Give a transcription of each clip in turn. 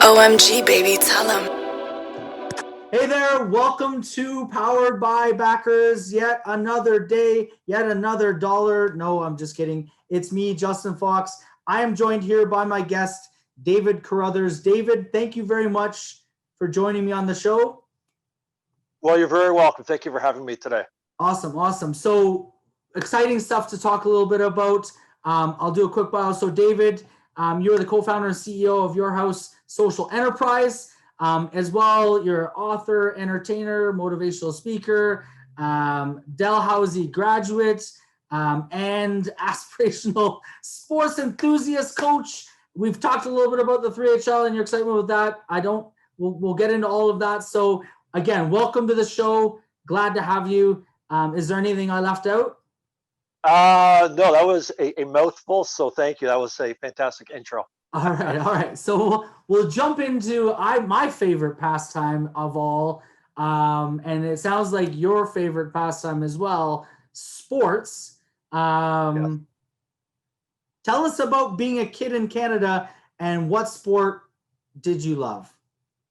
OMG, baby, tell him. Hey there, welcome to Powered by Backers. Yet another day, yet another dollar. No, I'm just kidding. It's me, Justin Fox. I am joined here by my guest, David Carruthers. David, thank you very much for joining me on the show. Well, you're very welcome. Thank you for having me today. Awesome. So exciting stuff to talk a little bit about. I'll do a quick bio. So David, you're the co-founder and CEO of Your House Social Enterprise. As well, you're author, entertainer, motivational speaker, Dalhousie graduate, and aspirational sports enthusiast coach. We've talked a little bit about the 3HL and your excitement with that. We'll get into all of that. So again, welcome to the show. Glad to have you. Is there anything I left out? No, that was a mouthful. So thank you. That was a fantastic intro. All right. So we'll jump into my favorite pastime of all, and it sounds like your favorite pastime as well, sports. Yes. Tell us about being a kid in Canada and what sport did you love?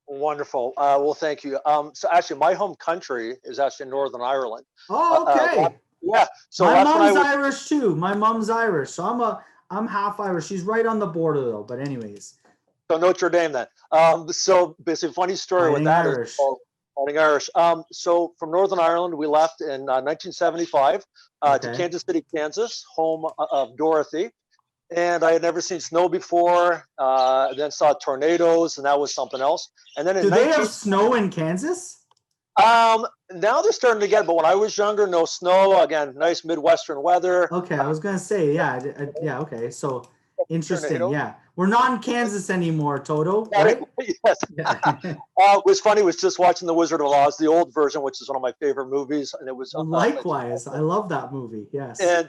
Wonderful. Well, thank you. So actually, my home country is actually Northern Ireland. Oh, okay. Yeah. So My that's when mom's Irish too. My mom's Irish, so I'm half Irish. She's right on the border though. But anyways. So Notre Dame then. So basically, funny story with that Irish. is fighting Irish. So from Northern Ireland, we left in 1975 to Kansas City, Kansas, home of Dorothy. And I had never seen snow before. Then saw tornadoes, and that was something else. And then do they have snow in Kansas? Now they're starting to get, but when I was younger, no snow. Again, nice Midwestern weather. Okay, I was gonna say, yeah. Okay, so interesting. Yeah, we're not in Kansas anymore, Toto. Right? Yes. It was funny. Was just watching The Wizard of Oz, the old version, which is one of my favorite movies, and it was likewise. I love that movie. Yes. And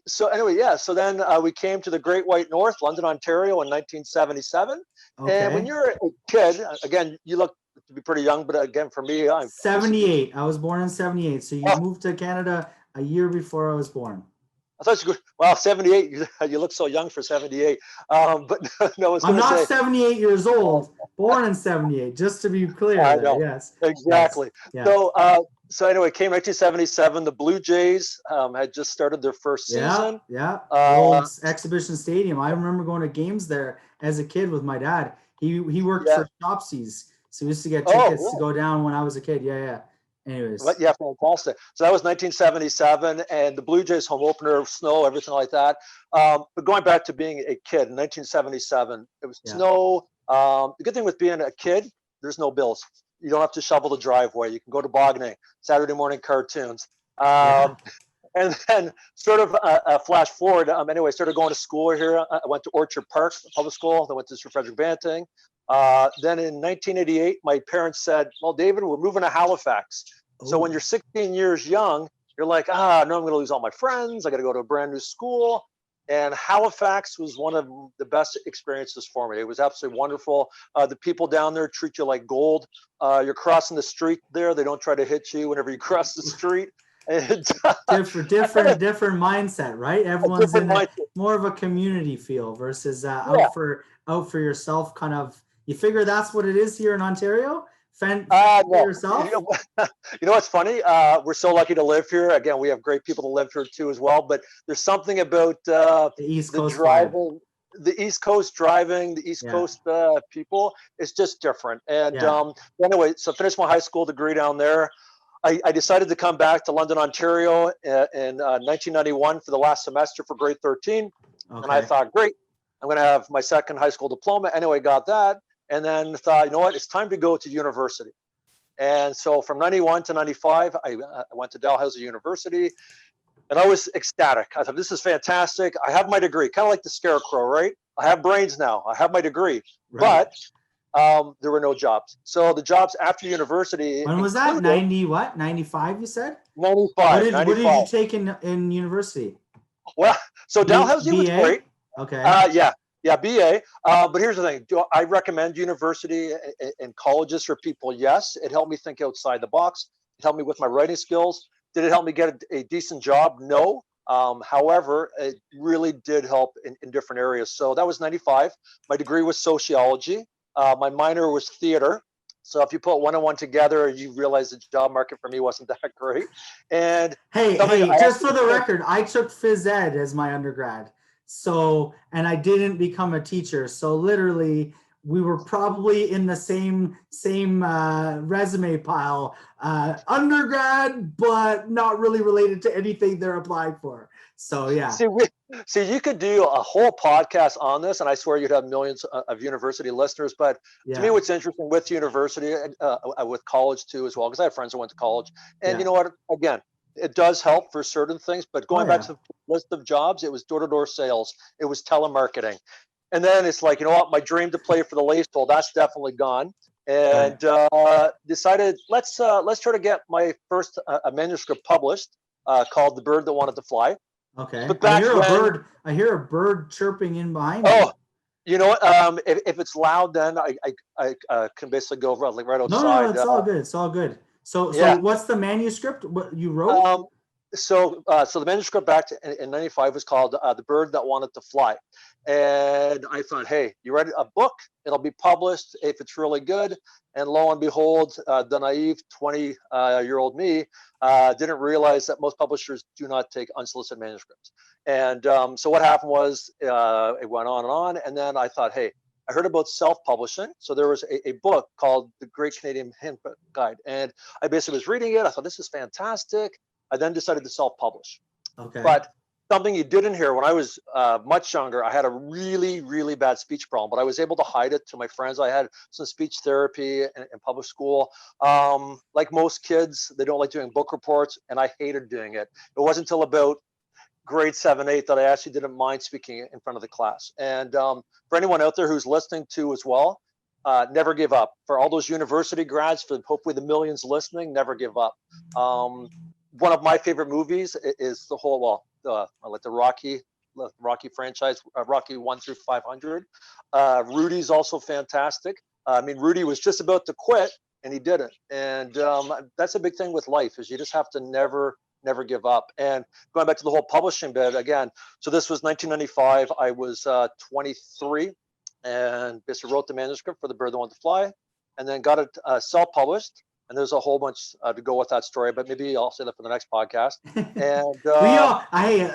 so anyway, yeah. So then we came to the Great White North, London, Ontario, in 1977. Okay. And when you're a kid, again, you look to be pretty young, but again, for me, I'm 78. I was born in 78. So you moved to Canada a year before I was born. I thought you could, wow, 78. You look so young for 78. But no, I'm not 78 years old, born in 78, just to be clear. I know. Yes. Exactly. Yes. So anyway, came 1977. The Blue Jays had just started their first season. Yeah. Old Exhibition Stadium. I remember going to games there as a kid with my dad. He worked for Shopsies, so we used to get tickets to go down when I was a kid. Yeah. Anyways. But yeah, fantastic. So that was 1977, and the Blue Jays home opener, snow, everything like that. But going back to being a kid in 1977, it was snow. The good thing with being a kid, there's no bills. You don't have to shovel the driveway. You can go tobogganing, Saturday morning cartoons. And then sort of flash forward. Anyway, I started going to school here. I went to Orchard Park Public School. Then went to Sir Frederick Banting. Then in 1988, my parents said, well, David, we're moving to Halifax. Ooh. So when you're 16 years young, you're like, no, I'm going to lose all my friends. I got to go to a brand new school. And Halifax was one of the best experiences for me. It was absolutely wonderful. The people down there treat you like gold. You're crossing the street there. They don't try to hit you whenever you cross the street. And, different mindset, right? Everyone's in more of a community feel versus out for yourself kind of. You figure that's what it is here in Ontario? Fend for yourself? You know what's funny? We're so lucky to live here. Again, we have great people to live here too as well. But there's something about the East Coast driving, the East Coast driving, the East Coast people. It's just different. And anyway, so finished my high school degree down there. I decided to come back to London, Ontario in 1991 for the last semester for grade 13. And I thought, great, I'm going to have my second high school diploma. Anyway, got that. And then thought, you know what, it's time to go to university. And so from 91 to 95, I went to Dalhousie University, and I was ecstatic. I thought, this is fantastic. I have my degree, kind of like the scarecrow, right? I have brains now. I have my degree. Right. But there were no jobs. So the jobs after university. When was that? 90 what? 95, you said? 95. What did you take in university? Well, so Dalhousie was great. Okay. Yeah, BA. But here's the thing. Do I recommend university and colleges for people? Yes. It helped me think outside the box. It helped me with my writing skills. Did it help me get a decent job? No. However, it really did help in different areas. So that was 95. My degree was sociology. My minor was theater. So if you put one and one together, you realize the job market for me wasn't that great. And Hey, just for the record, I took phys ed as my undergrad. So, and I didn't become a teacher. So literally we were probably in the same resume pile, undergrad, but not really related to anything they're applying for. So yeah. See, you could do a whole podcast on this, and I swear you'd have millions of university listeners. But to me, what's interesting with university, with college too, as well, because I have friends who went to college, and you know what? Again, it does help for certain things. But going back to the list of jobs, it was door-to-door sales, it was telemarketing, and then it's like, you know what? My dream to play for the Leafs, that's definitely gone. And decided let's try to get my first a manuscript published called "The Bird That Wanted to Fly." Okay. But I hear a bird chirping in behind me. Oh, you know what? If it's loud, then I can basically go right outside. No, it's all good. It's all good. So what's the manuscript? What you wrote? So the manuscript back in '95 was called "The Bird That Wanted to Fly," and I thought, hey, you write a book, it'll be published if it's really good. And lo and behold, the naive 20-year-old me didn't realize that most publishers do not take unsolicited manuscripts. And so what happened was it went on, and then I thought, hey, I heard about self-publishing. So there was a book called The Great Canadian Hint Guide, and I basically was reading it. I thought, this is fantastic. I then decided to self-publish. Okay. But something you didn't hear, when I was much younger, I had a really, really bad speech problem, but I was able to hide it to my friends. I had some speech therapy in public school. Like most kids, they don't like doing book reports, and I hated doing it. It wasn't until about grade 7, 8 that I actually didn't mind speaking in front of the class. And for anyone out there who's listening to as well, never give up. For all those university grads, for hopefully the millions listening, never give up. One of my favorite movies is the whole, like the Rocky franchise, Rocky 1 through 500. Rudy's also fantastic. I mean, Rudy was just about to quit, and he didn't. And that's a big thing with life, is you just have to never give up. And going back to the whole publishing bit again, so this was 1995. I was 23, and basically wrote the manuscript for The Bird That Wanted to Fly, and then got it self-published. And there's a whole bunch to go with that story, but maybe I'll say that for the next podcast. And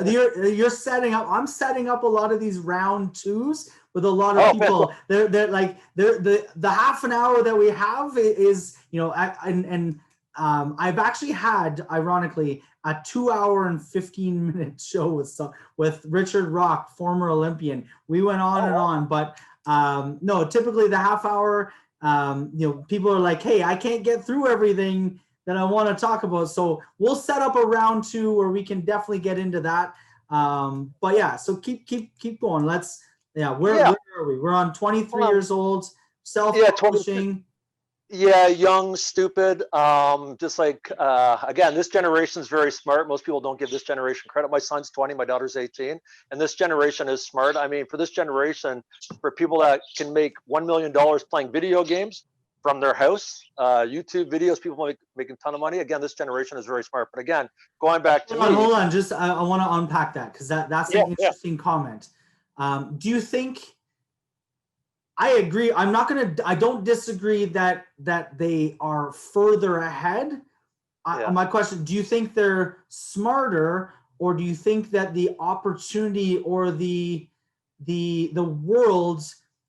you're setting up. I'm setting up a lot of these round twos with a lot of people. They're like the half an hour that we have is, you know, I've actually had, ironically, a 2-hour and 15-minute show with Richard Rock, former Olympian. We went on and on, but no, typically the half hour. You know, people are like, hey, I can't get through everything that I want to talk about. So we'll set up a round 2 where we can definitely get into that. But yeah, so keep going. Where are we? We're on 23 years old, self-publishing. Young, stupid. Just like, again, this generation is very smart. Most people don't give this generation credit. My son's 20, my daughter's 18, and this generation is smart. I mean, for this generation, for people that can make $1 million playing video games from their house, YouTube videos, people making a ton of money. Again, this generation is very smart. But again, going back to hold on. Just I want to unpack that, because that's an interesting comment. Do you think? I agree. I don't disagree that they are further ahead. My question, do you think they're smarter, or do you think that the opportunity or the world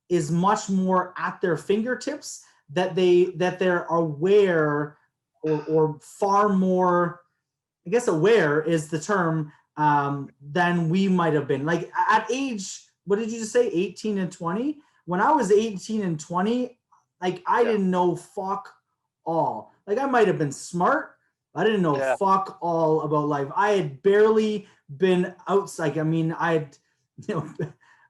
is much more at their fingertips, that they're aware or far more, I guess aware is the term, than we might have been? Like at age, what did you just say, 18 and 20? When I was 18 and 20, like I didn't know fuck all. Like I might have been smart, but I didn't know fuck all about life. I had barely been outside. I mean, I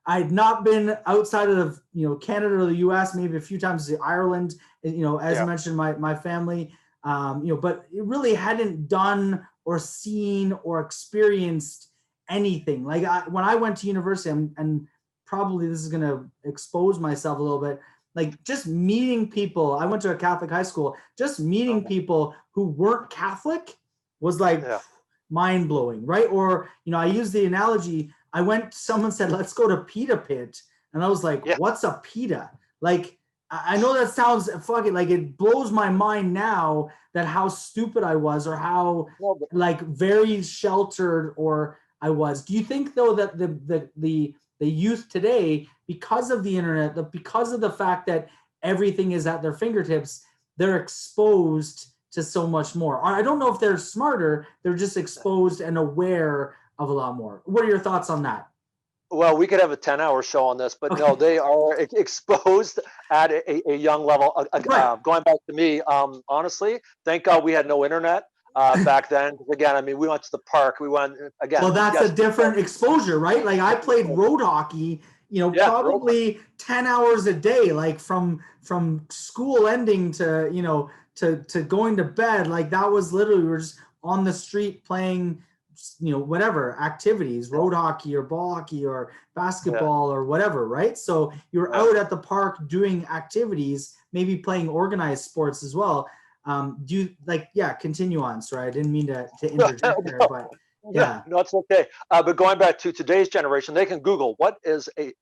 had not been outside of, Canada or the US, maybe a few times to Ireland, as mentioned, my family, but it really hadn't done or seen or experienced anything. Like when I went to university, and probably this is going to expose myself a little bit, like just meeting people. I went to a Catholic high school. Just meeting people who weren't Catholic was like mind blowing, right? Or, I use the analogy. Someone said, let's go to Pita Pit. And I was like, what's a pita? Like, I know that sounds fucking like it blows my mind now that how stupid I was or how No, but like very sheltered or I was. Do you think though that the youth today, because of the internet, because of the fact that everything is at their fingertips, they're exposed to so much more? Or I don't know if they're smarter, they're just exposed and aware of a lot more. What are your thoughts on that? well, we could have a 10-hour show on this, but no, Okay. they are exposed at a young level. Right. Going back to me, honestly, thank God we had no internet back then. Again, I mean, we went to the park. We went again. Well, that's a Yes, different exposure, right? Like I played road hockey, yeah, probably 10 hours a day, like from school ending to, to going to bed. Like that was literally, we were just on the street playing, whatever activities, road hockey or ball hockey or yeah. basketball or whatever, right? So you're Yeah. out at the park doing activities, maybe playing organized sports as well. Do you continue on. Sorry, I didn't mean to interject there, but No, yeah. no, it's okay. But going back to today's generation, they can Google what is a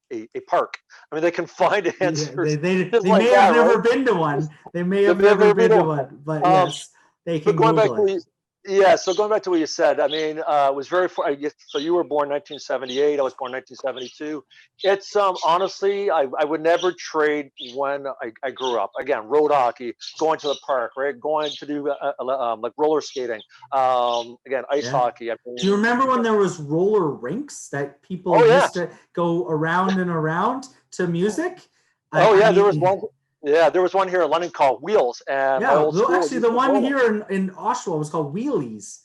park. I mean, they can find Yeah, answers they just may like have that, right? never been to one. They may They have may have never never been been to to one. one, but Um, yes, they but can going back Google to it. what you, yeah, so going back to what you said, I mean, it was very. So you were born 1978. I was born 1972. It's honestly, I would never trade when I grew up. Again, road hockey, going to the park, right? Going to do like roller skating. Again, ice Yeah. hockey. I Do you mean, remember when there was roller rinks that people oh used yes, to go around and around to music? oh I yeah, there was mean, one. Yeah, there was one here in London called Wheels, and my yeah. old Well, school actually, used the to one roll them. here in Oshawa was called Wheelies.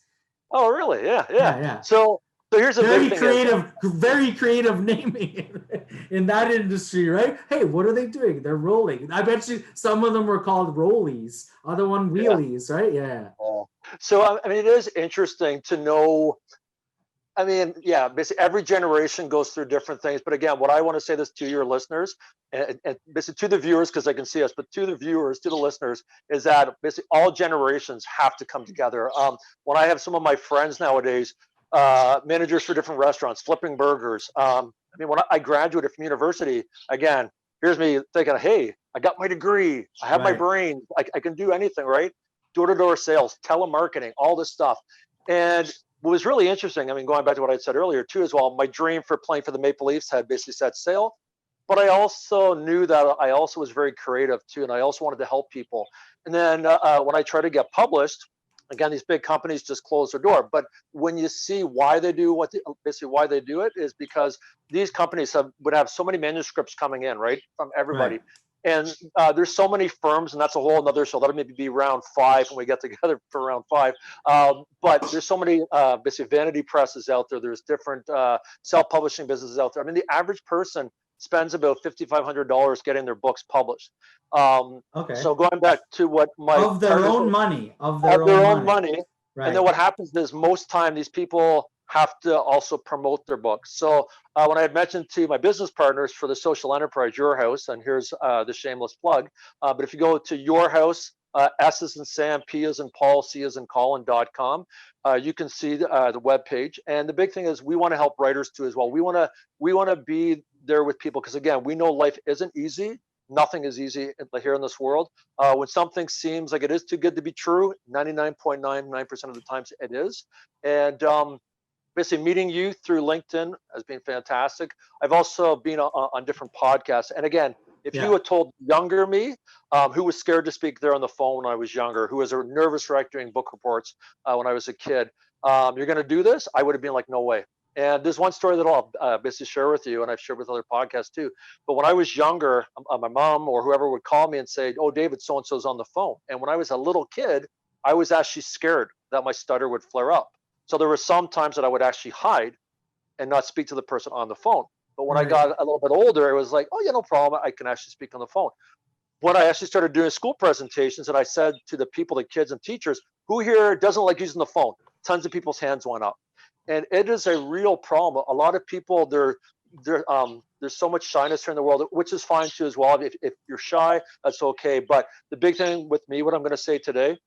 Oh, really? Yeah, yeah. Yeah, yeah. So here's the big thing is, Very creative naming in that industry, right? Hey, what are they doing? They're rolling. I bet you some of them were called rollies, other one yeah. wheelies, right? Yeah. So I mean, it is interesting to know. I mean, yeah, basically every generation goes through different things. But again, what I want to say this to your listeners and basically to the viewers, because they can see us, but to the viewers, to the listeners, is that basically all generations have to come together. When I have some of my friends nowadays, managers for different restaurants, flipping burgers. I mean, when I graduated from university, again, here's me thinking, hey, I got my degree, I have my Right. brain, I can do anything, right? Door-to-door sales, telemarketing, all this stuff. And what was really interesting, I mean, going back to what I said earlier too, as well, my dream for playing for the Maple Leafs had basically set sail. But I also knew that I also was very creative too, and I also wanted to help people. And then when I tried to get published, again, these big companies just close their door. But when you see why they do basically why they do it is because these companies would have so many manuscripts coming in, right, from everybody. Right. And there's so many firms, and that's a whole another show. That'll maybe be round 5 when we get together for round 5. But there's so many basically vanity presses out there. There's different self-publishing businesses out there. I mean, the average person spends about $5,500 getting their books published. Okay. So going back to what my Of their partners own money. Of have their their own own money. money, and then Right. what happens is most time these people have to also promote their books. So when I had mentioned to my business partners for the social enterprise, Your House, and here's the shameless plug, but if you go to Your House, S as in Sam, P as in Paul, C as in Colin.com, you can see the web page. And the big thing is we want to help writers too as well. We want to be there with people because again, we know life isn't easy. Nothing is easy here in this world. When something seems like it is too good to be true, 99.99% of the times it is. And basically meeting you through LinkedIn has been fantastic. I've also been on different podcasts. And again, if you Yeah. had told younger me, who was scared to speak there on the phone when I was younger, who was a nervous wreck doing book reports when I was a kid, you're going to do this, I would have been like, no way. And there's one story that I'll basically share with you, and I've shared with other podcasts too. But when I was younger, my mom or whoever would call me and say, "Oh, David, so and so's on the phone." And when I was a little kid, I was actually scared that my stutter would flare up. So there were some times that I would actually hide and not speak to the person on the phone. But when I Right. got a little bit older, it was like, "Oh, yeah, no problem. I can actually speak on the phone." When I actually started doing school presentations, and I said to the people, the kids and teachers, "Who here doesn't like using the phone?" Tons of people's hands went up, and it is a real problem. A lot of people, there's so much shyness here in the world, which is fine too as well. If you're shy, that's okay. But the big thing with me, what I'm going to say today,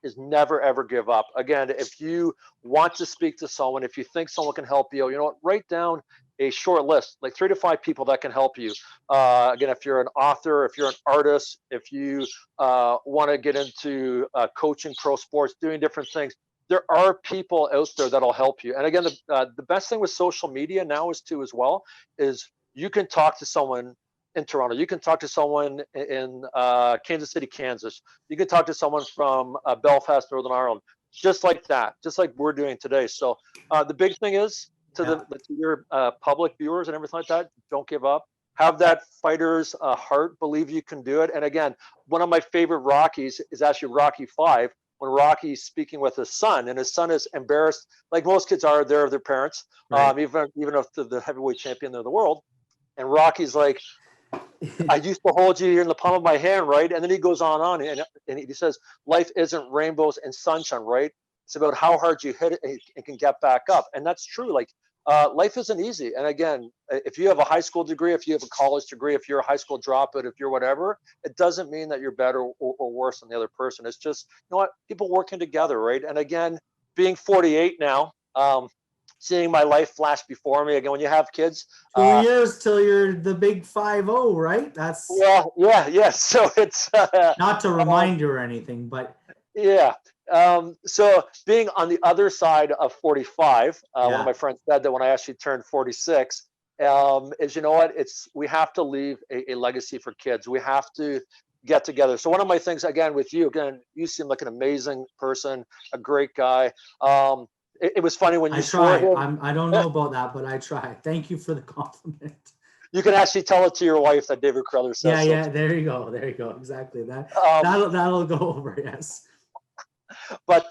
is never ever give up. Again, if you want to speak to someone, if you think someone can help you, write down a short list, like 3 to 5 people that can help you. Again, if you're an author, if you're an artist, if you want to get into coaching, pro sports, doing different things, there are people out there that'll help you. And again, the best thing with social media now is too as well is you can talk to someone in Toronto. You can talk to someone in Kansas City, Kansas. You can talk to someone from Belfast, Northern Ireland, just like that, just like we're doing today. So the big thing is to your public viewers and everything like that, don't give up. Have that fighter's heart, believe you can do it. And again, one of my favorite Rockies is actually Rocky 5, when Rocky's speaking with his son, and his son is embarrassed, like most kids are, they're their parents, right. Even if they're the heavyweight champion of the world. And Rocky's like, I used to hold you in the palm of my hand, right? And then he goes on, and he says, life isn't rainbows and sunshine, right? It's about how hard you hit it and can get back up. And that's true. Like, life isn't easy. And again, if you have a high school degree, if you have a college degree, if you're a high school dropout, if you're whatever, it doesn't mean that you're better or worse than the other person. It's just, you know what, people working together, right? And again, being 48 now, seeing my life flash before me again, when you have kids, 2 years till you're the big 5-0, right? That's yeah. So it's not to remind you or anything, but yeah. So being on the other side of 45, one of my friends said that when I actually turned 46, is, you know what, we have to leave a legacy for kids. We have to get together. So one of my things, again, with you, again, you seem like an amazing person, a great guy. It was funny when you try. I don't know about that, but I try. Thank you for the compliment. You can actually tell it to your wife that David Carruthers says. Yeah. There you go. Exactly. That'll go over. Yes. But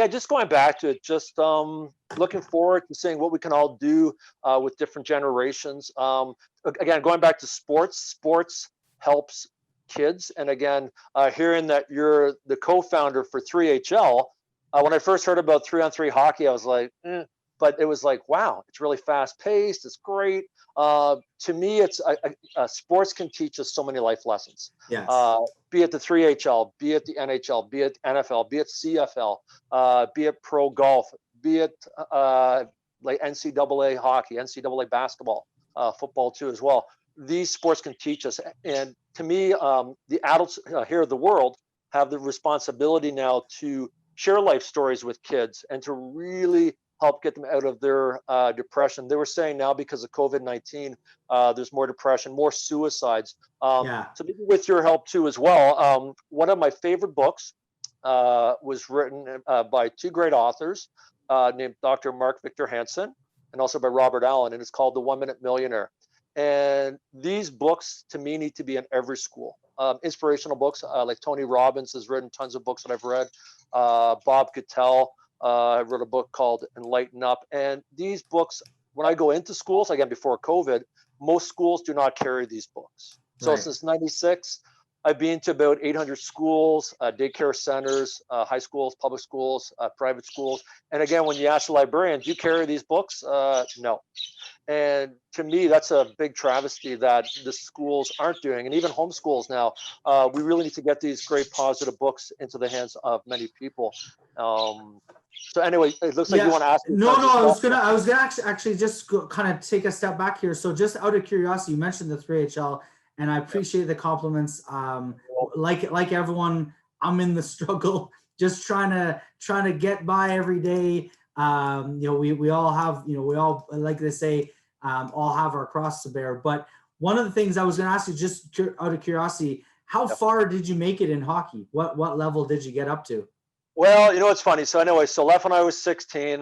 just going back to it, just looking forward to seeing what we can all do with different generations. Again, going back to sports helps kids. And again, hearing that you're the co-founder for 3HL, when I first heard about 3-on-3 hockey, I was like, but it was like, wow, it's really fast paced. It's great. To me, it's sports can teach us so many life lessons. Yes. Be it the 3HL, be it the NHL, be it NFL, be it CFL, be it pro golf, be it like NCAA hockey, NCAA basketball, football too as well. These sports can teach us. And to me, the adults here of the world have the responsibility now to share life stories with kids and to really help get them out of their depression. They were saying now because of COVID-19, there's more depression, more suicides. So maybe with your help too as well. One of my favorite books was written by 2 great authors named Dr. Mark Victor Hansen and also by Robert Allen, and it's called The 1 Minute Millionaire. And these books to me need to be in every school. Inspirational books, like Tony Robbins has written tons of books that I've read. Bob Cattell wrote a book called Enlighten Up. And these books, when I go into schools, again, before COVID, most schools do not carry these books. So since 96, I've been to about 800 schools, daycare centers, high schools, public schools, private schools. And again, when you ask the librarian, do you carry these books? No. And to me, that's a big travesty that the schools aren't doing. And even homeschools now, we really need to get these great positive books into the hands of many people. So anyway, it looks like you want to ask me. No, I was gonna actually just kind of take a step back here. So just out of curiosity, you mentioned the 3HL, and I appreciate the compliments. Like everyone, I'm in the struggle, just trying to get by every day. We all have, we all, like they say, all have our cross to bear. But one of the things I was going to ask you, just out of curiosity, how far did you make it in hockey? What level did you get up to? Well, it's funny. So anyway, left when I was 16,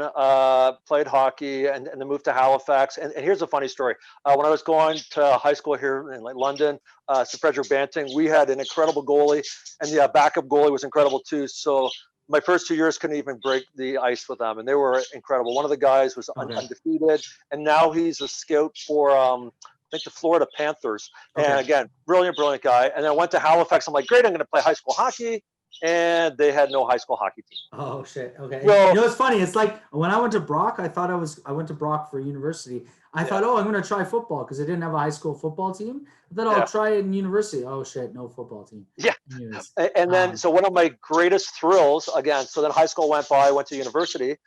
played hockey and then moved to Halifax. And here's a funny story. When I was going to high school here in London, Sir Frederick Banting, we had an incredible goalie, and the backup goalie was incredible too. So my first 2 years couldn't even break the ice with them, and they were incredible. One of the guys was undefeated, and now he's a scout for I think the Florida Panthers. And again, brilliant guy. And then I went to Halifax. I'm like, great, I'm going to play high school hockey. And they had no high school hockey team. Oh shit. Okay. Well, it's funny. It's like when I went to Brock, I went to Brock for university. I thought, I'm going to try football because they didn't have a high school football team. I thought I'll try it in university. Oh shit, no football team. Yeah. Anyways, and then so one of my greatest thrills again. So then high school went by. I went to university.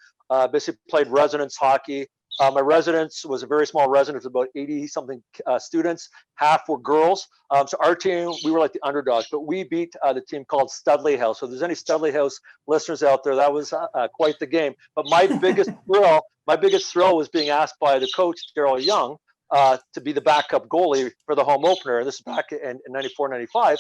Basically played residence hockey. My residence was a very small residence, about 80 something students. Half were girls. So our team, we were like the underdogs, but we beat the team called Studley House. So if there's any Studley House listeners out there, that was quite the game. But my biggest thrill was being asked by the coach, Daryl Young, to be the backup goalie for the home opener. This is back in 94, 95.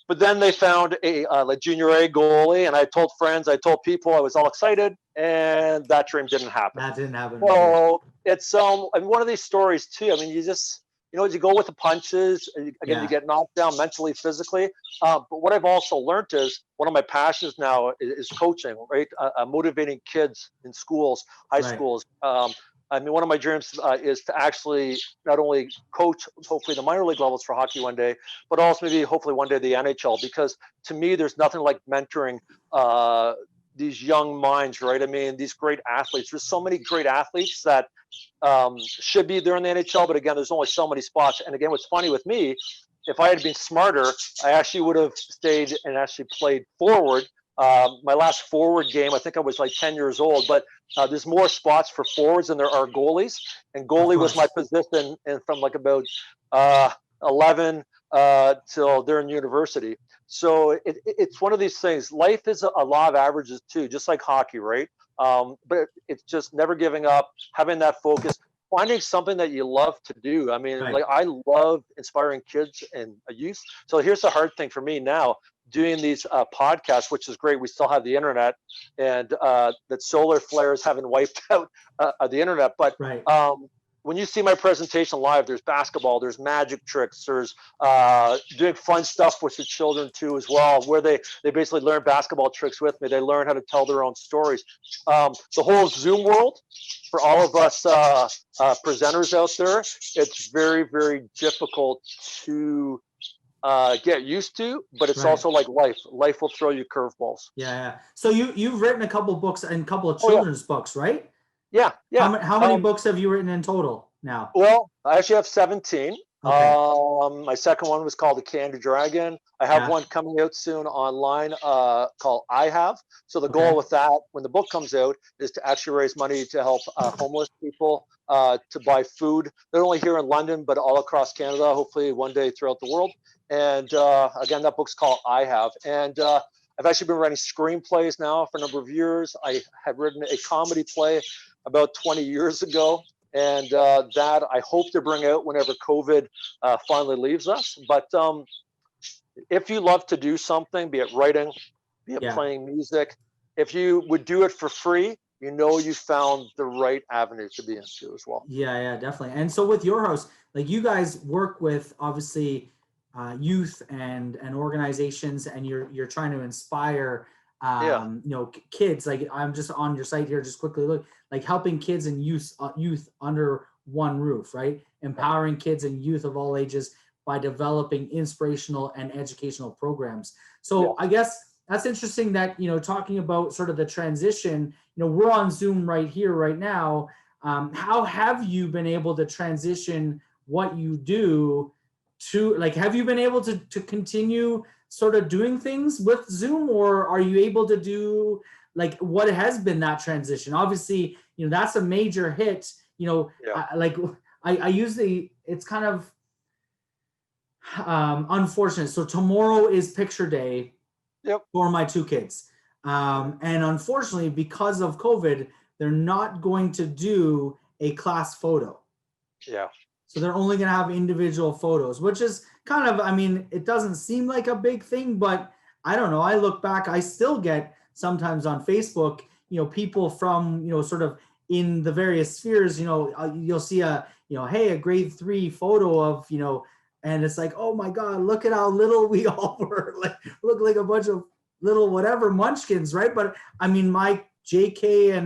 But then they found a junior A goalie, and I told friends, I told people, I was all excited, and that dream didn't happen. That didn't happen. So it's I mean, one of these stories too. I mean, you just, you know, you go with the punches. Again, you get knocked down mentally, physically. But what I've also learned is one of my passions now is coaching, right? Motivating kids in schools, high schools. I mean, one of my dreams is to actually not only coach, hopefully, the minor league levels for hockey one day, but also maybe hopefully one day the NHL. Because to me, there's nothing like mentoring these young minds, right? I mean, these great athletes. There's so many great athletes that should be there in the NHL, but again, there's only so many spots. And again, what's funny with me, if I had been smarter, I actually would have stayed and actually played forward. My last forward game, I think I was like 10 years old, but there's more spots for forwards than there are goalies. And goalie was my position, and from like about 11 till during university. So it's one of these things. Life is a law of averages too, just like hockey, right? But it's just never giving up, having that focus, finding something that you love to do. I mean, like I love inspiring kids and youth. So here's the hard thing for me now, doing these podcasts, which is great. We still have the internet, and that solar flares haven't wiped out the internet. But when you see my presentation live, there's basketball, there's magic tricks, there's doing fun stuff with the children too as well, where they basically learn basketball tricks with me. They learn how to tell their own stories. The whole Zoom world, for all of us presenters out there, it's very, very difficult to get used to, but it's also like life. Life will throw you curveballs. Yeah. So you've written a couple books and a couple of children's books, right? Yeah. How many books have you written in total now? Well, I actually have 17. Okay. My second one was called The Candy Dragon. I have one coming out soon online called I Have. So the goal with that, when the book comes out, is to actually raise money to help homeless people to buy food. They're only here in London, but all across Canada, hopefully one day throughout the world. And again, that book's called I Have. And I've actually been writing screenplays now for a number of years. I had written a comedy play about 20 years ago. And that I hope to bring out whenever COVID finally leaves us. But if you love to do something, be it writing, be it playing music, if you would do it for free, you know you found the right avenue to be into as well. Yeah, definitely. And so with your house, like you guys work with obviously youth and organizations, and you're trying to inspire you know, kids. Like I'm just on your site here, just quickly look, like helping kids and youth under one roof, right? Empowering kids and youth of all ages by developing inspirational and educational programs. So I guess that's interesting that, you know, talking about sort of the transition, you know, we're on Zoom right here, right now. How have you been able to transition what you do to, like, have you been able to continue sort of doing things with Zoom, or are you able to do, like, what has been that transition? Obviously, you know, that's a major hit, you know, I usually, it's kind of unfortunate. So tomorrow is picture day for my two kids. And unfortunately, because of COVID, they're not going to do a class photo. Yeah. So they're only going to have individual photos, which is kind of, I mean, it doesn't seem like a big thing, but I don't know. I look back, I still get sometimes on Facebook, you know, people from, you know, sort of in the various spheres, you know, you'll see a, you know, hey, a grade 3 photo of, you know, and it's like, oh my God, look at how little we all were, like, look like a bunch of little whatever munchkins, right? But I mean, my JK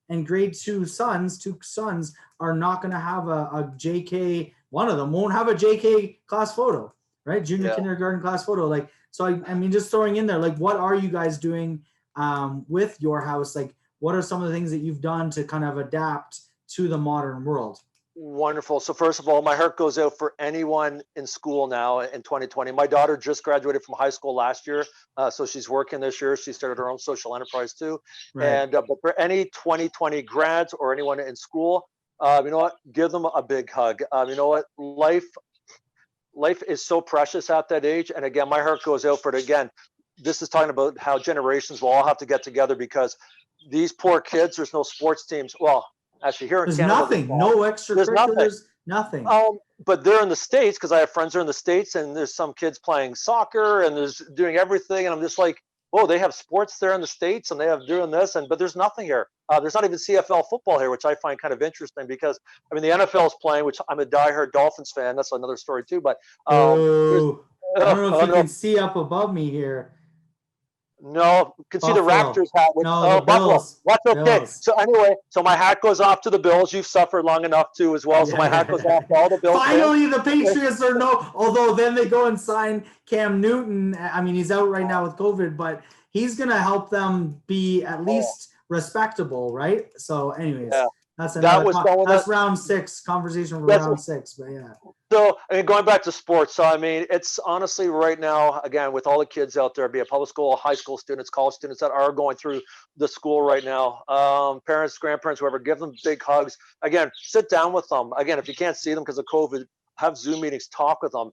and grade 2 sons, are not going to have a JK. One of them won't have a JK class photo, right? Junior kindergarten class photo. Like, so I mean, just throwing in there, like, what are you guys doing with your house? Like, what are some of the things that you've done to kind of adapt to the modern world? Wonderful. So first of all, my heart goes out for anyone in school now in 2020. My daughter just graduated from high school last year, so she's working this year. She started her own social enterprise too. Right. And but for any 2020 grads or anyone in school, You know what? Give them a big hug. You know what? Life is so precious at that age. And again, my heart goes out for it. Again, this is talking about how generations will all have to get together because these poor kids, there's no sports teams. Well, actually, here in There's Canada, nothing, no there's nothing. extracurriculars, nothing. But they're in the States because I have friends that are in the States, and there's some kids playing soccer and there's doing everything. And I'm just like, oh, they have sports there in the States and they have doing this, but there's nothing here. There's not even CFL football here, which I find kind of interesting because I mean the NFL is playing, which I'm a diehard Dolphins fan. That's another story too. But I don't know if you no, can see up above me here. no, you can see the Buffalo. Raptors hat with No, the Buffalo. Bills. That's okay. Bills. So anyway, so my hat goes off to the Bills. You've suffered long enough too as well. So my hat goes off to all the Bills. Finally, the Patriots are no. Although then they go and sign Cam Newton. I mean, he's out right now with COVID, but he's gonna help them be at least respectable, right? So, anyways, that's another. That's round 6 conversation for round 6. But yeah. So, I mean, going back to sports. So, I mean, it's honestly right now, again, with all the kids out there, be it public school, high school students, college students that are going through the school right now, parents, grandparents, whoever, give them big hugs. Again, sit down with them. Again, if you can't see them because of COVID, have Zoom meetings, talk with them,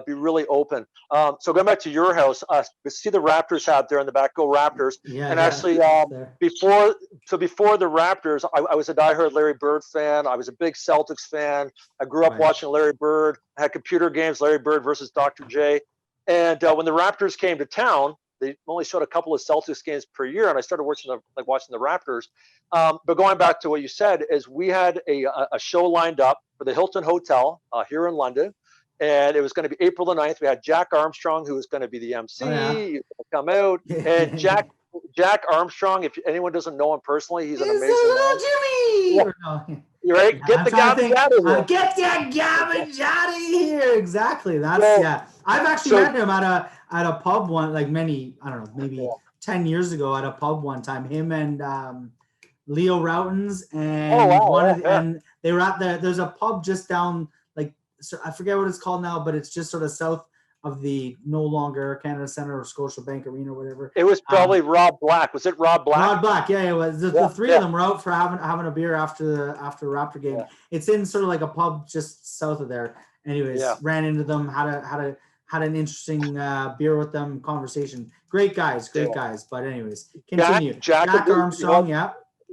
be really open. So going back to your house, see the Raptors hat there in the back, go Raptors. Yeah, and actually, before the Raptors, I was a diehard Larry Bird fan. I was a big Celtics fan. I grew up watching Larry Bird. I had computer games, Larry Bird versus Dr. J. And when the Raptors came to town, they only showed a couple of Celtics games per year, and I started watching the Raptors. But going back to what you said, is we had a show lined up for the Hilton Hotel here in London, and it was going to be April the 9th. We had Jack Armstrong, who was going to be the MC. He was going to come out, and Jack Armstrong. If anyone doesn't know him personally, he's an amazing man. Jimmy. Yeah. You're right. Get the garbage out of here. Get that garbage out of here. Exactly. That's I've actually met him at a pub one, like maybe 10 years ago at a pub one time. Him and Leo Routens and and they were at there's a pub just down, like, I forget what it's called now, but it's just sort of south of the no longer Canada Center or Scotiabank Arena or whatever. It was probably Rob Black. Was it Rob Black? Rob Black, yeah, it was. The three of them were out for having a beer after the Raptor game. It's in sort of like a pub just south of there. Anyways, ran into them, had an interesting beer with them, conversation. Great guys. But anyways, continue. Jack Armstrong,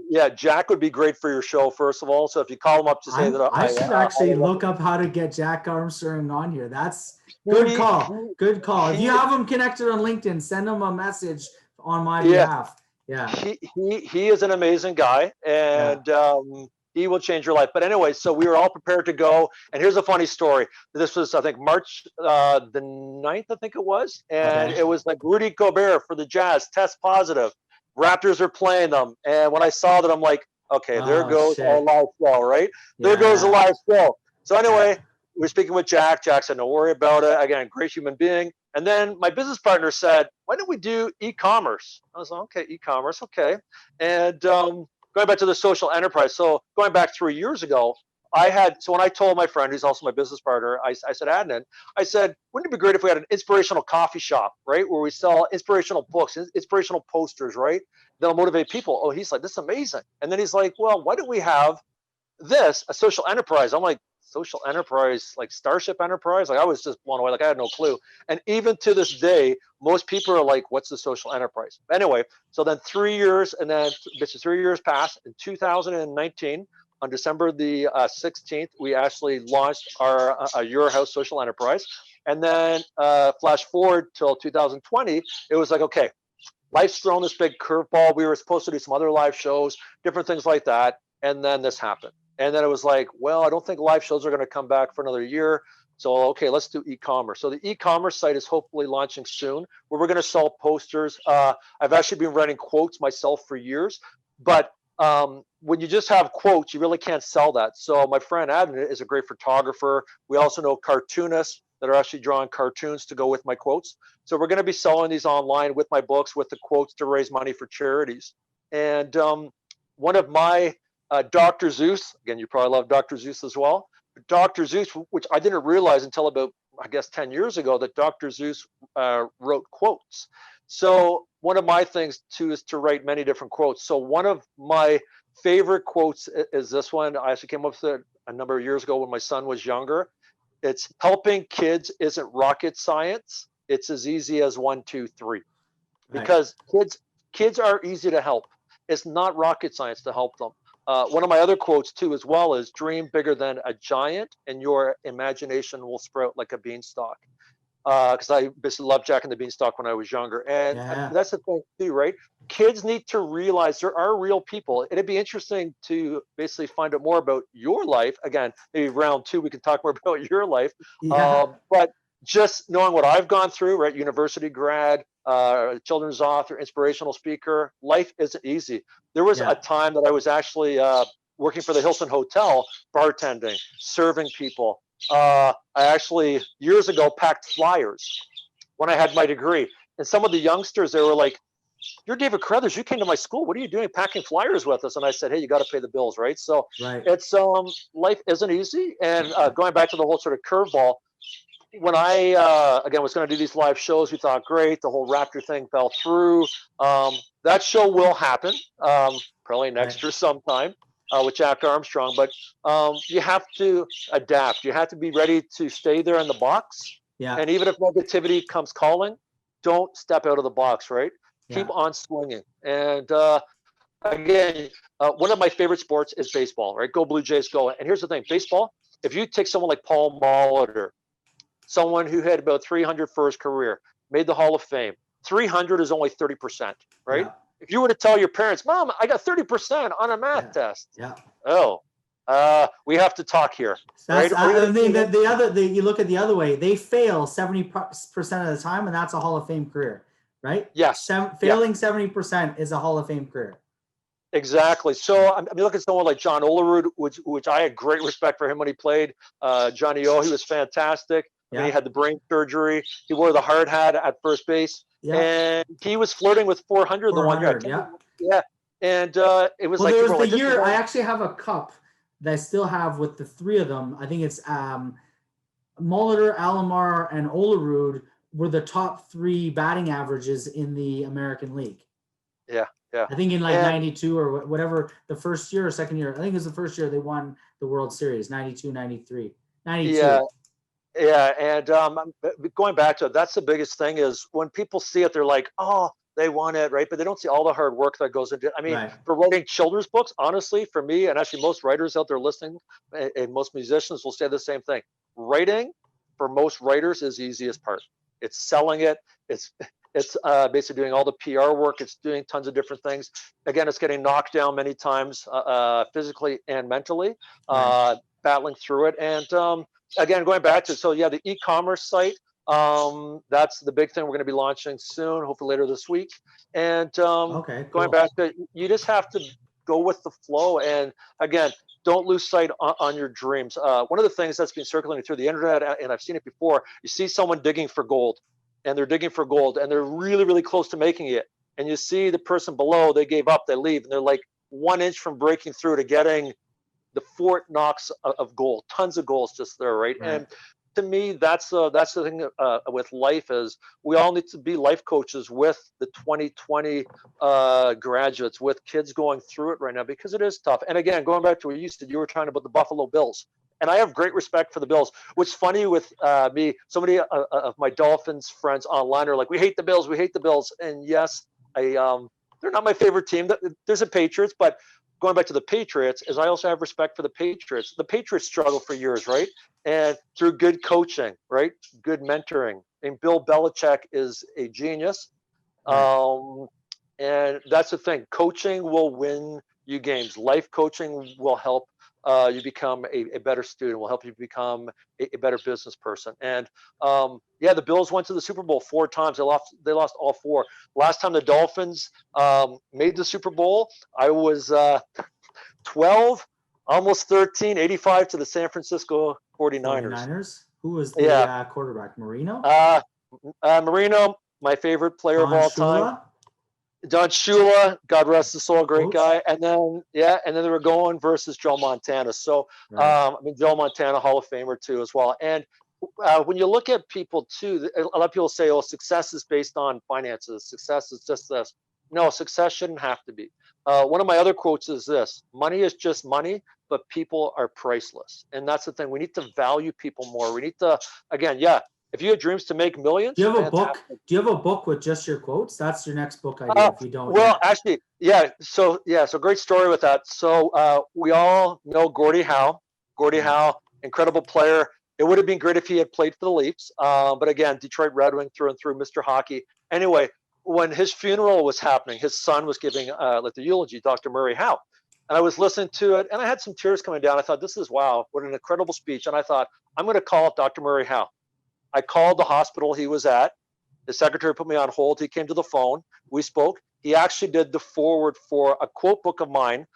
Yeah, Jack would be great for your show, first of all. So if you call him up to say that I should actually look up how to get Jack Armstrong on here. That's good call. Good call. If you have him connected on LinkedIn, send him a message on my behalf. Yeah. He is an amazing guy, and he will change your life. But anyway, so we were all prepared to go. And here's a funny story. This was, I think, March the 9th, I think it was. And it was like Rudy Gobert for the Jazz, test positive. Raptors are playing them. And when I saw that, I'm like, okay, there goes our live show, right? There goes the live show. So anyway, we're speaking with Jack. Jack said, don't worry about it. Again, great human being. And then my business partner said, why don't we do e-commerce? I was like, okay, e-commerce, okay. And going back to the social enterprise. So going back 3 years ago, when I told my friend, who's also my business partner, I said, Adnan, I said, wouldn't it be great if we had an inspirational coffee shop, right? Where we sell inspirational books, inspirational posters, right? That'll motivate people. Oh, he's like, this is amazing. And then he's like, well, why don't we have this, a social enterprise? I'm like, social enterprise, like Starship Enterprise? Like I was just blown away. Like I had no clue. And even to this day, most people are like, what's the social enterprise? Anyway, so then 3 years, and then 3 years passed. In 2019, on December the 16th, we actually launched our Your House social enterprise. And then flash forward till 2020, it was like, okay, life's thrown this big curveball. We were supposed to do some other live shows, different things like that. And then this happened. And then it was like, well, I don't think live shows are going to come back for another year. So, okay, let's do e-commerce. So the e-commerce site is hopefully launching soon, where we're going to sell posters. I've actually been writing quotes myself for years, but when you just have quotes, you really can't sell that. So my friend Adnan is a great photographer. We also know cartoonists that are actually drawing cartoons to go with my quotes. So we're going to be selling these online with my books, with the quotes to raise money for charities. And one of my Dr. Zeus, again, you probably love Dr. Zeus as well. Dr. Zeus, which I didn't realize until about, I guess, 10 years ago, that Dr. Zeus wrote quotes. So one of my things too is to write many different quotes. So one of my favorite quotes is this one. I actually came up with it a number of years ago when my son was younger. It's helping kids isn't rocket science. It's as easy as 1, 2, 3. Because kids are easy to help. It's not rocket science to help them. One of my other quotes too, as well, is dream bigger than a giant, and your imagination will sprout like a beanstalk. Because I basically loved Jack and the Beanstalk when I was younger, and that's the thing too, right? Kids need to realize there are real people. It'd be interesting to basically find out more about your life. Again, maybe round 2 we can talk more about your life. But just knowing what I've gone through, right? University grad, children's author, inspirational speaker. Life isn't easy. There was a time that I was actually working for the Hilton Hotel, bartending, serving people. I actually years ago packed flyers when I had my degree, and some of the youngsters, they were like, "You're David Carruthers. You came to my school. What are you doing packing flyers with us?" And I said, "Hey, you got to pay the bills, right?" So it's life isn't easy. And going back to the whole sort of curveball, when I again was going to do these live shows, we thought, great, the whole Raptor thing fell through. That show will happen probably next year sometime with Jack Armstrong, but you have to adapt. You have to be ready to stay there in the box. And even if negativity comes calling, don't step out of the box, right? Keep on swinging. And again, one of my favorite sports is baseball, right? Go Blue Jays, go. And here's the thing, baseball, if you take someone like Paul Molitor, someone who had about 300 for his career, made the Hall of Fame, 300 is only 30%, right? If you were to tell your parents, Mom, I got 30% on a math test. Oh, we have to talk here. That's, right? I mean, you look at the other way, they fail 70% of the time, and that's a Hall of Fame career, right? Yes. Failing 70% is a Hall of Fame career. Exactly. So I mean, look at someone like John Olerud, which I had great respect for him when he played. Johnny O, he was fantastic. I mean, he had the brain surgery. He wore the hard hat at first base, and he was flirting with 400 the one year. And it was there was the year. I actually have a cup that I still have with the 3 of them. I think it's Molitor, Alomar, and Olerud were the top 3 batting averages in the American League. Yeah. I think in like 92 or whatever, the first year or second year. I think it was the first year they won the World Series, 92, 93. 92. Yeah, and going back to it, that's the biggest thing is when people see it, they're like, oh, they won it, right? But they don't see all the hard work that goes into it. I mean, for writing children's books, honestly, for me, and actually most writers out there listening, and most musicians will say the same thing. Writing, for most writers, is the easiest part. It's selling it. It's basically doing all the PR work. It's doing tons of different things. Again, it's getting knocked down many times, physically and mentally, battling through it. And again, going back to, the e-commerce site, that's the big thing we're going to be launching soon, hopefully later this week. And going back to, you just have to go with the flow. And again, don't lose sight on your dreams. One of the things that's been circulating through the internet, and I've seen it before, you see someone digging for gold, and they're digging for gold, and they're really, really close to making it. And you see the person below, they gave up, they leave, and they're like 1 inch from breaking through to getting the Fort Knox of gold, tons of goals just there, right? And to me, that's the thing with life is we all need to be life coaches with the 2020 graduates, with kids going through it right now, because it is tough. And again, going back to what you said, you were talking about the Buffalo Bills. And I have great respect for the Bills. What's funny with me, so many of my Dolphins friends online are like, we hate the Bills, we hate the Bills. And yes, they're not my favorite team. There's the Patriots, but going back to the Patriots, is I also have respect for the Patriots. The Patriots struggled for years, right? And through good coaching, right? Good mentoring. And Bill Belichick is a genius. And that's the thing. Coaching will win you games. Life coaching will help you become a better student, will help you become a better business person. And the Bills went to the Super Bowl 4 times. They lost all 4. Last time the Dolphins made the Super Bowl, I was 12, almost 13, 85 to the San Francisco 49ers. Who was the quarterback? Marino? Marino, my favorite player of all time. Don Shula, God rest his soul, great guy. And then they were going versus Joe Montana. So Joe Montana, Hall of Famer too, as well. And when you look at people too, a lot of people say, "Oh, success is based on finances. Success is just this." No, success shouldn't have to be. One of my other quotes is this: money is just money, but people are priceless. And that's the thing. We need to value people more. We need to, again, yeah, if you have dreams to make millions, Do you have a book? fantastic. Do you have a book with just your quotes? That's your next book idea. If you don't Well, yet. actually, yeah. So great story with that. So we all know Gordie Howe. Gordie Yeah. Howe, incredible player. It would have been great if he had played for the Leafs. But again, Detroit Red Wing through and through, Mr. Hockey. Anyway, when his funeral was happening, his son was giving like the eulogy, Dr. Murray Howe. And I was listening to it, and I had some tears coming down. I thought, this is wow, what an incredible speech. And I thought, I'm going to call up Dr. Murray Howe. I called the hospital he was at. The secretary put me on hold. He came to the phone. We spoke. He actually did the forward for a quote book of mine.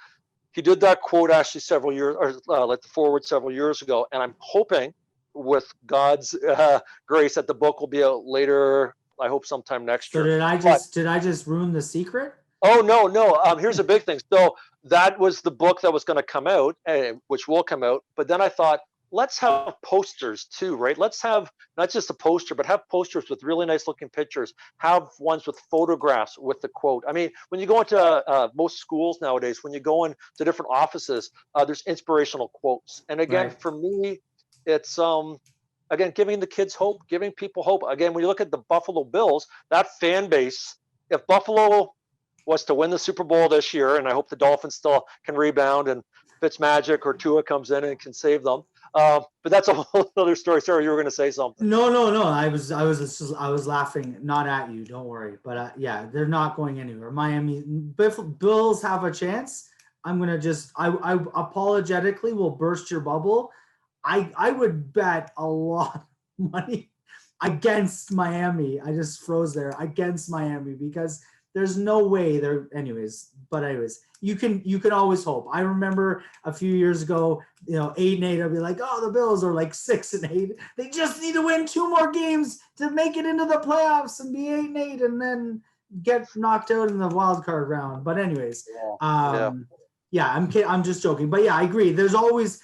He did that quote actually several years, or like the forward several years ago. And I'm hoping, with God's grace, that the book will be out later. I hope sometime next So year. did I just ruin the secret? Oh no. Here's a big thing. So that was the book that was going to come out, which will come out. But then I thought, let's have posters too, right? Let's have not just a poster, but have posters with really nice looking pictures. Have ones with photographs with the quote. I mean, when you go into most schools nowadays, when you go into different offices, there's inspirational quotes. And again, Right. for me, it's again giving the kids hope, giving people hope. Again, when you look at the Buffalo Bills, that fan base, if Buffalo was to win the Super Bowl this year, and I hope the Dolphins still can rebound and Fitzmagic or Tua comes in and can save them. But that's a whole other story. Sarah, you were going to say something. No. I was laughing, not at you. Don't worry. But yeah, they're not going anywhere. Miami Bills have a chance. I'm gonna I apologetically will burst your bubble. I would bet a lot of money against Miami. I just froze there against Miami because there's no way they're anyways. But anyways, you can always hope. I remember a few years ago, 8-8. I'll be like, oh, the Bills are like 6-8. They just need to win 2 more games to make it into the playoffs and be 8-8, and then get knocked out in the wild card round. But anyways, yeah, I'm just joking. But yeah, I agree. There's always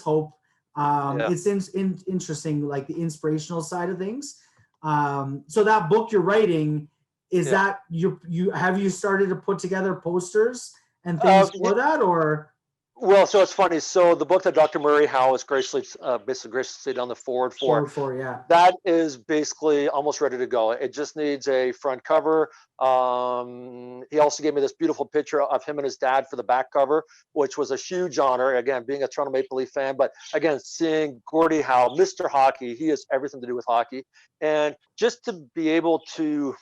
hope. It's interesting, like the inspirational side of things. So that book you're writing, is that you have you started to put together posters and things for that, or? Well, so it's funny. So the book that Dr. Murray Howe has basically graciously done the forward for, that is basically almost ready to go. It just needs a front cover. He also gave me this beautiful picture of him and his dad for the back cover, which was a huge honor. Again, being a Toronto Maple Leaf fan, but again, seeing Gordie Howe, Mr. Hockey, he has everything to do with hockey, and just to be able to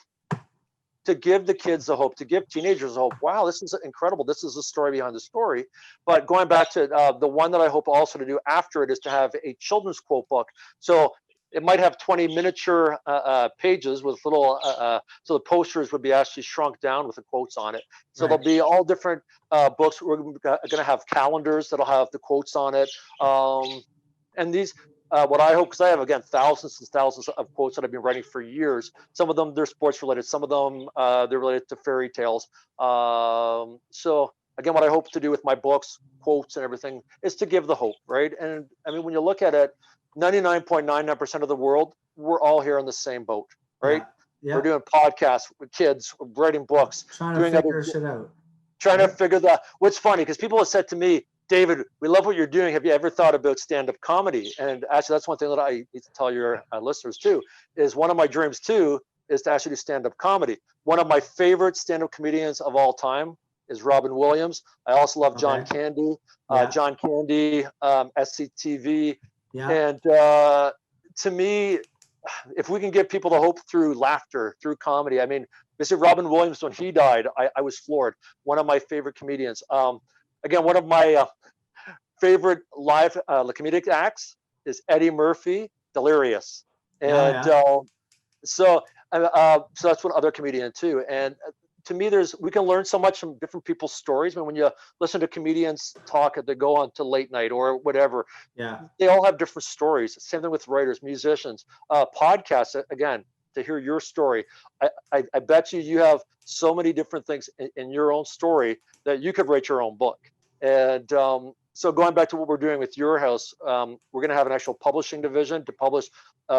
give the kids the hope, to give teenagers the hope. Wow, this is incredible. This is the story behind the story. But going back to the one that I hope also to do after it is to have a children's quote book. So it might have 20 miniature pages with little, so the posters would be actually shrunk down with the quotes on it. So there'll be all different books. We're going to have calendars that'll have the quotes on it. And these, what I hope, because I have, again, thousands and thousands of quotes that I've been writing for years. Some of them, they're sports related. Some of them, they're related to fairy tales. So again, what I hope to do with my books, quotes and everything is to give the hope, right? And I mean, when you look at it, 99.99% of the world, we're all here in the same boat, right? Yeah. We're doing podcasts with kids, writing books, trying to figure shit out. Trying to figure that. What's funny, because people have said to me, David, we love what you're doing. Have you ever thought about stand-up comedy? And actually, that's one thing that I need to tell your listeners too, is one of my dreams too, is to actually do stand-up comedy. One of my favorite stand-up comedians of all time is Robin Williams. I also love John Candy. John Candy, SCTV. Yeah. And to me, if we can give people the hope through laughter, through comedy, I mean, Mr. Robin Williams, when he died, I was floored. One of my favorite comedians. Again, one of my favorite live comedic acts is Eddie Murphy, Delirious. And so that's one other comedian too. And to me, we can learn so much from different people's stories. I mean, when you listen to comedians talk, they go on to late night or whatever. Yeah, they all have different stories. Same thing with writers, musicians, podcasts. Again, to hear your story, I bet you have so many different things in your own story that you could write your own book. And so going back to what we're doing with your house, we're going to have an actual publishing division to publish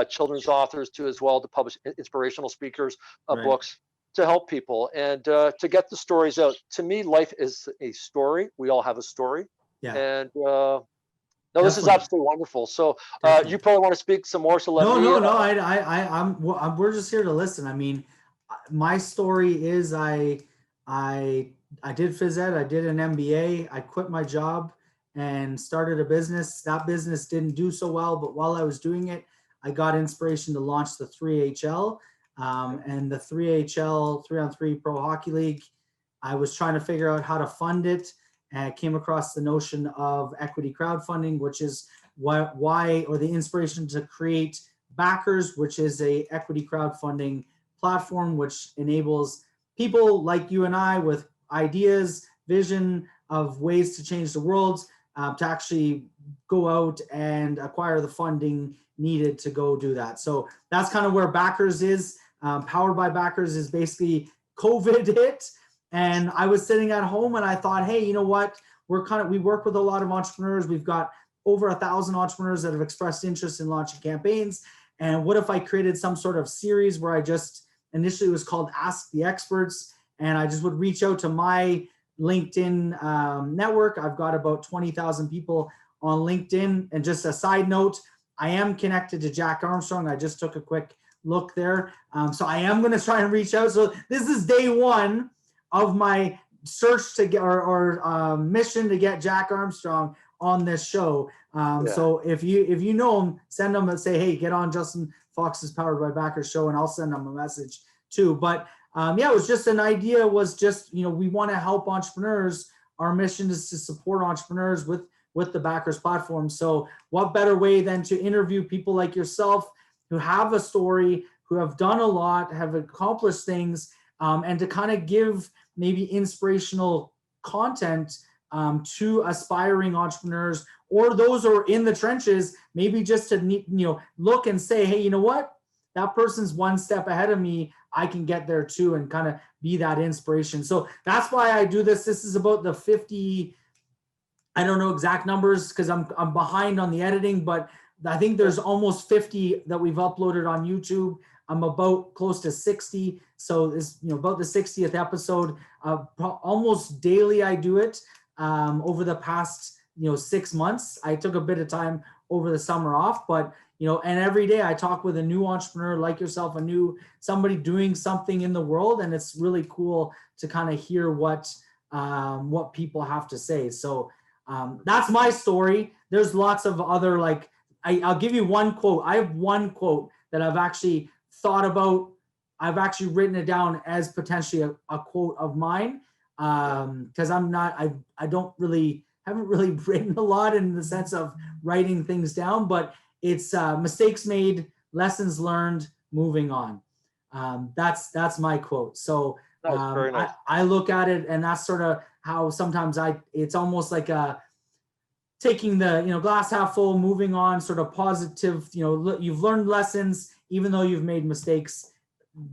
children's authors too, as well, to publish inspirational speakers, books, to help people and to get the stories out. To me, life is a story. We all have a story. Yeah. And no, this is Definitely. absolutely wonderful. So Definitely. you probably want to speak some more. So let me. We're just here to listen. I mean, my story is I did phys ed. I did an MBA. I quit my job and started a business. That business didn't do so well, but while I was doing it, I got inspiration to launch the 3HL and the 3HL 3-on-3 Pro Hockey League. I was trying to figure out how to fund it, and I came across the notion of equity crowdfunding, which is the inspiration to create Backers, which is a equity crowdfunding platform which enables people like you and I with ideas, vision of ways to change the world to actually go out and acquire the funding needed to go do that. So that's kind of where Backers is. Powered by Backers is basically COVID hit, and I was sitting at home and I thought, hey, you know what? We work with a lot of entrepreneurs. We've got over 1,000 entrepreneurs that have expressed interest in launching campaigns. And what if I created some sort of series where I just initially was called Ask the Experts, and I just would reach out to my LinkedIn network. I've got about 20,000 people on LinkedIn. And just a side note, I am connected to Jack Armstrong. I just took a quick look there. So I am going to try and reach out. So this is day one of my search to get or mission to get Jack Armstrong on this show. So if you know him, send him and say, hey, get on Justin Fox's Powered by Backers show, and I'll send him a message too. But it was just an idea, was just, we want to help entrepreneurs. Our mission is to support entrepreneurs with the Backers platform. So what better way than to interview people like yourself who have a story, who have done a lot, have accomplished things, and to kind of give maybe inspirational content to aspiring entrepreneurs or those who are in the trenches, maybe just to look and say, hey, you know what? That person's one step ahead of me. I can get there too, and kind of be that inspiration. So that's why I do this. This is about the 50, I don't know exact numbers because I'm behind on the editing, but I think there's almost 50 that we've uploaded on YouTube. I'm about close to 60. So it's about the 60th episode. Almost daily I do it over the past 6 months. I took a bit of time over the summer off, but and every day I talk with a new entrepreneur like yourself, somebody doing something in the world, and it's really cool to kind of hear what people have to say. So that's my story. There's lots of other, I'll give you one quote. I have one quote that I've actually thought about. I've actually written it down as potentially a quote of mine because I haven't really written a lot in the sense of writing things down, but it's mistakes made, lessons learned, moving on. That's my quote. So very nice. I look at it, and that's sort of how sometimes it's almost like taking the glass half full, moving on, sort of positive. You've learned lessons, even though you've made mistakes.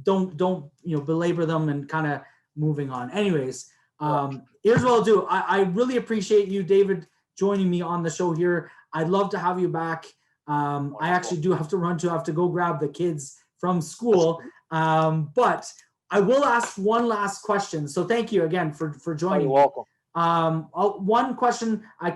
Don't belabor them, and kind of moving on. Anyways, here's what I'll do. I really appreciate you, David, joining me on the show here. I'd love to have you back. I actually do have to go grab the kids from school. But I will ask one last question. So thank you again for joining. You're welcome. One question, I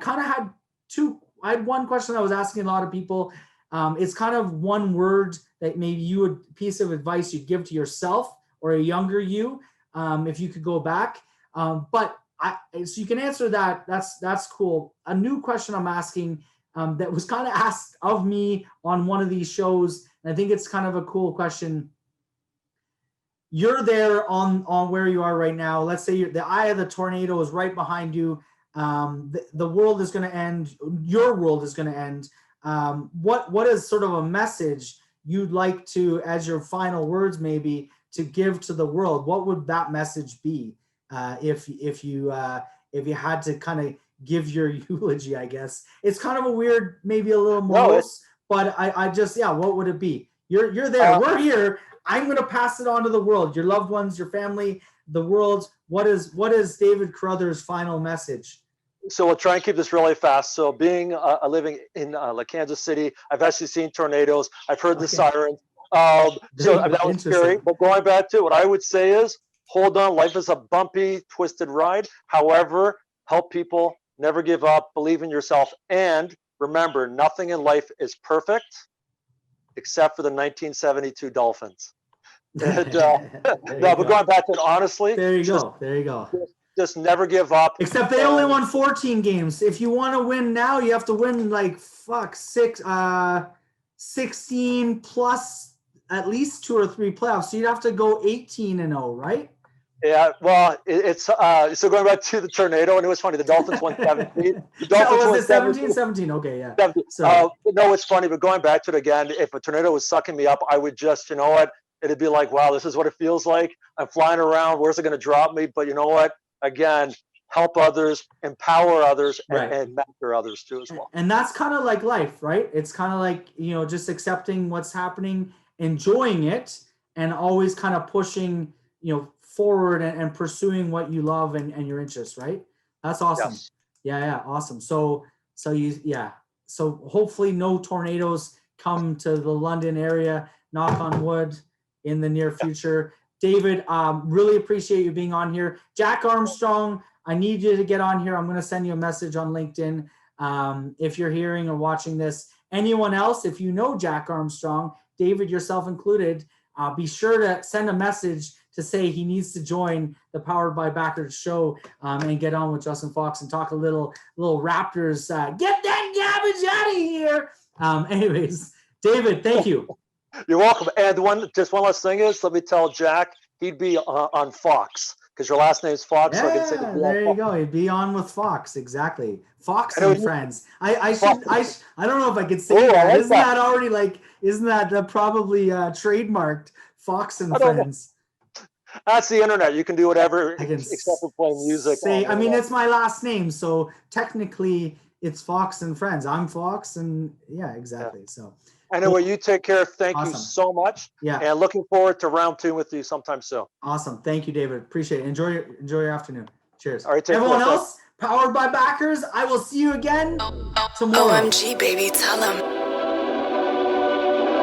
had one question I was asking a lot of people. It's kind of one word that maybe piece of advice you'd give to yourself or a younger you, if you could go back. So you can answer that. That's cool. A new question I'm asking that was kind of asked of me on one of these shows, and I think it's kind of a cool question. You're there on where you are right now. Let's say the eye of the tornado is right behind you. The world is going to end. Your world is going to end. What is sort of a message you'd like to, as your final words maybe, to give to the world? What would that message be if you had to kind of give your eulogy? I guess it's kind of a weird, maybe a little morose, but I just, what would it be? You're there. We're here. I'm going to pass it on to the world, your loved ones, your family, the world. What is David Carruthers' final message? So we'll try and keep this really fast. So being living in Kansas City, I've actually seen tornadoes. I've heard the sirens. So that was scary. But going back to what I would say is, hold on. Life is a bumpy, twisted ride. However, help people, never give up, believe in yourself, and remember, nothing in life is perfect except for the 1972 Dolphins. And, no, but going back to it, honestly, there you go. There you go. Just never give up. Except they only won 14 games. If you want to win now, you have to win like 16 plus at least 2 or 3 playoffs. So you'd have to go 18-0, right? Yeah, well, it's so going back to the tornado, and it was funny. The Dolphins won 17. The Dolphins was won it 17? 17. Okay, yeah. 17. No, it's funny, but going back to it again, if a tornado was sucking me up, I would just, you know what? It'd be like, wow, this is what it feels like. I'm flying around. Where's it going to drop me? But you know what? Again, help others, empower others, and mentor others too as well. And that's kind of like life, right? It's kind of like, just accepting what's happening, enjoying it, and always kind of pushing, forward and pursuing what you love and your interests, right? That's awesome. Yes. Yeah, awesome. So hopefully no tornadoes come to the London area, knock on wood, in the near future. David, really appreciate you being on here. Jack Armstrong, I need you to get on here. I'm going to send you a message on LinkedIn if you're hearing or watching this. Anyone else, if you know Jack Armstrong, David, yourself included, be sure to send a message to say he needs to join the Powered by Backers show and get on with Justin Fox and talk a little Raptors. Get that garbage out of here. Anyways, David, thank you. You're welcome. And one last thing is, let me tell Jack, he'd be on Fox because your last name is Fox. Yeah, so I can say there you go. He'd be on with Fox. Exactly. Fox and Friends. I don't know if I could say that. Like isn't that probably trademarked, Fox and Friends? That's the internet. You can do whatever except for playing music. It's my last name, so technically it's Fox and Friends. I'm Fox, and yeah, exactly. Yeah. So anyway, you take care. Thank you so much. Yeah, and looking forward to round 2 with you sometime soon. Awesome. Thank you, David. Appreciate it. Enjoy your afternoon. Cheers. All right, everyone else, Powered by Backers. I will see you again tomorrow. OMG, baby, tell them.